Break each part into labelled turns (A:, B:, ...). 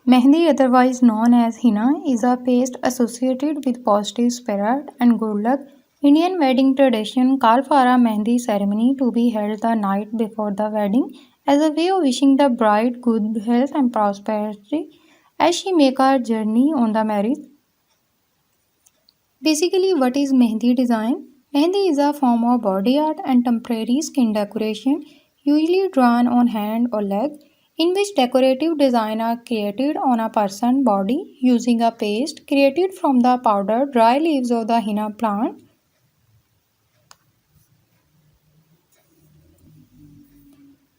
A: Mehndi, otherwise known as henna, is a paste associated with positive spirit and good luck. Indian wedding tradition call for a Mehndi ceremony to be held the night before the wedding as a way of wishing the bride good health and prosperity as she make her journey on the marriage. Basically, what is Mehndi design? Mehndi is a form of body art and temporary skin decoration, usually drawn on hand or leg, in which decorative design are created on a person's body using a paste created from the powdered dry leaves of the henna plant.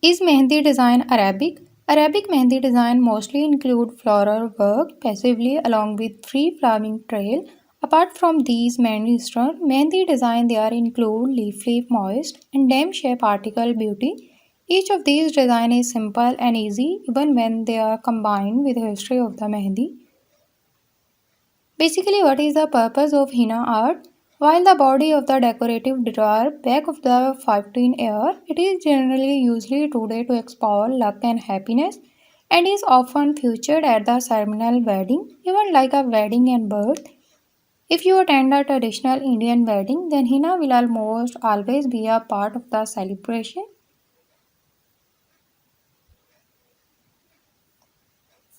A: Is Mehndi design Arabic? Arabic Mehndi design mostly include floral work passively along with free flowering trail. Apart from these main instruments, Mehndi design there include leaf moist and dam shape article beauty. Each of these design is simple and easy even when they are combined with the history of the Mehndi. Basically, what is the purpose of henna art? While the body of the decorative drawer back of the 15 air, it is generally usually today to explore luck and happiness and is often featured at the ceremonial wedding, even like a wedding and birth. If you attend a traditional Indian wedding, then henna will almost always be a part of the celebration.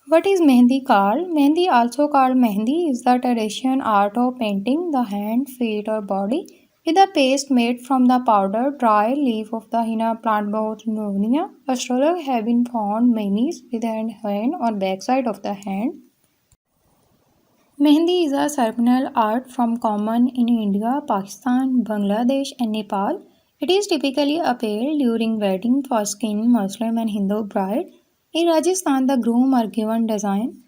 A: What is Mehndi called? Mehndi, also called Mehndi, is the traditional art of painting the hand, feet, or body with a paste made from the powdered dry leaf of the henna plant Begonia. Astrologers have been found many with the hand on backside of the hand. Mehndi is a ceremonial art from common in India, Pakistan, Bangladesh, and Nepal. It is typically applied during wedding for skin, Muslim, and Hindu bride. In Rajasthan, the groom are given design.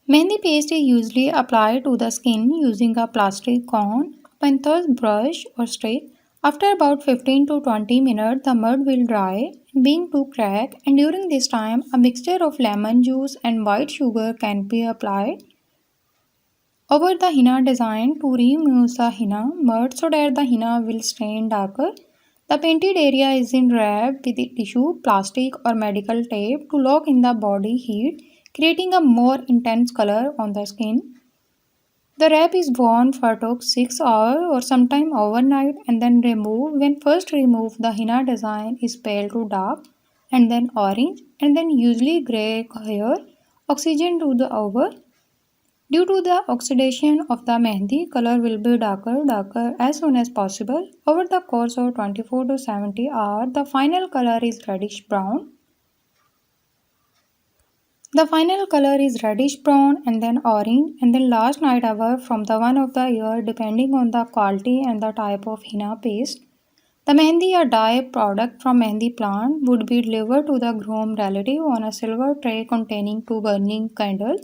A: Mehndi paste is usually applied to the skin using a plastic cone, penthouse brush, or stick. After about 15 to 20 minutes, the mud will dry, being to crack, and during this time, a mixture of lemon juice and white sugar can be applied over the henna design to remove the henna mud so that the henna will stain darker. The painted area is in wrapped with tissue, plastic, or medical tape to lock in the body heat, creating a more intense color on the skin. The wrap is worn for about 6 hours or sometime overnight and then removed. When first removed, the henna design is pale to dark and then orange and then usually gray hair, oxygen to the over. Due to the oxidation of the mehndi, color will be darker as soon as possible. Over the course of 24 to 70 hours, the final color is reddish brown. The final color is reddish brown and then orange and then last night hour from the one of the year depending on the quality and the type of henna paste. The mehndi or dye product from mehndi plant would be delivered to the groom relative on a silver tray containing two burning candles.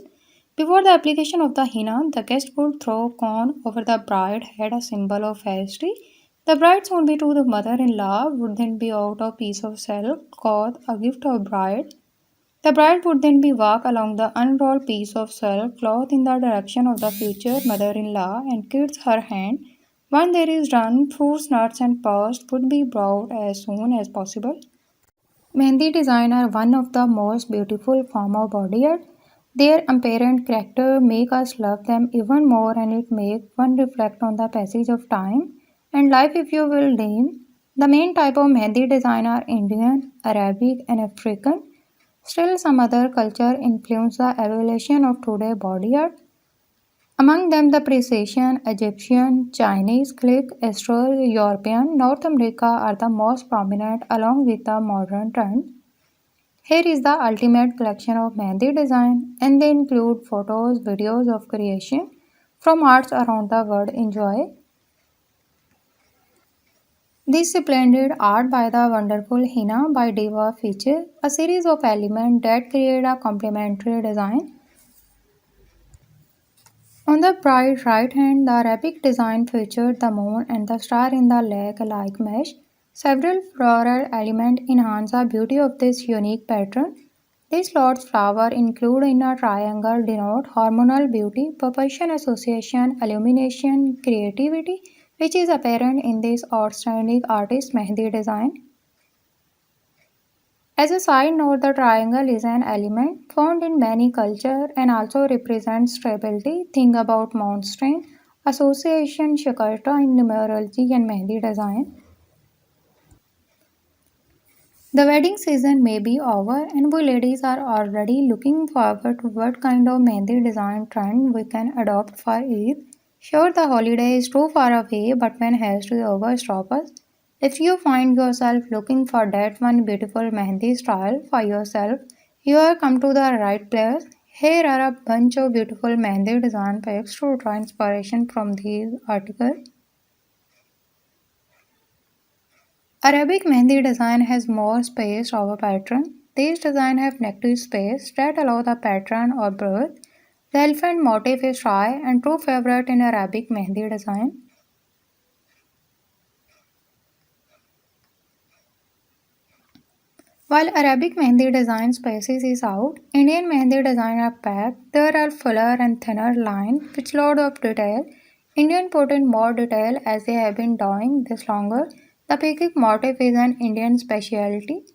A: Before the application of the henna, the guest would throw corn over the bride head, a symbol of felicity. The bride's would be to the mother-in-law would then be out a piece of silk cloth, a gift of bride. The bride would then be walk along the unrolled piece of silk cloth in the direction of the future mother-in-law and kiss her hand. When there is done, fruits, nuts, and pearls would be brought as soon as possible. Mehndi design are one of the most beautiful form of body art. Their apparent character make us love them even more and it make one reflect on the passage of time and life if you will name. The main type of Mehndi design are Indian, Arabic and African. Still some other culture influence the evolution of today body art. Among them, the Precision, Egyptian, Chinese, Greek, Astral, European, North America are the most prominent along with the modern trend. Here is the ultimate collection of Mehndi design and they include photos, videos of creation from arts around the world. Enjoy. This splendid art by the wonderful Hina by Deva features a series of elements that create a complementary design. On the bride's right hand, the Arabic design featured the moon and the star in the lake-like mesh. Several floral elements enhance the beauty of this unique pattern. These Lord's flower include in a triangle denote hormonal beauty, proportion association, illumination, creativity, which is apparent in this outstanding artist Mehndi design. As a side note, the triangle is an element found in many cultures and also represents stability. Think about mountain association, Shakarta in numerology and Mehndi design. The wedding season may be over, and we ladies are already looking forward to what kind of Mehndi design trend we can adopt for Eid. Sure, the holiday is too far away, but when has to ever stop us? If you find yourself looking for that one beautiful Mehndi style for yourself, you have come to the right place. Here are a bunch of beautiful Mehndi design pics to draw inspiration from these articles. Arabic Mehndi design has more spaced over pattern. These designs have negative space that allow the pattern or birth. The elephant motif is shy and true favorite in Arabic Mehndi design. While Arabic Mehndi design spaces is out, Indian Mehndi design are packed. There are fuller and thinner lines with lot of detail. Indian put in more detail as they have been doing this longer. The peacock motif is an Indian specialty.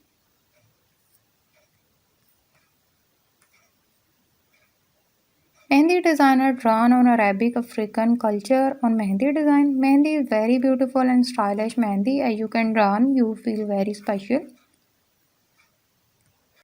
A: Mehndi designer drawn on Arabic African culture on Mehndi design. Mehndi is very beautiful and stylish Mehndi as you can draw, you feel very special.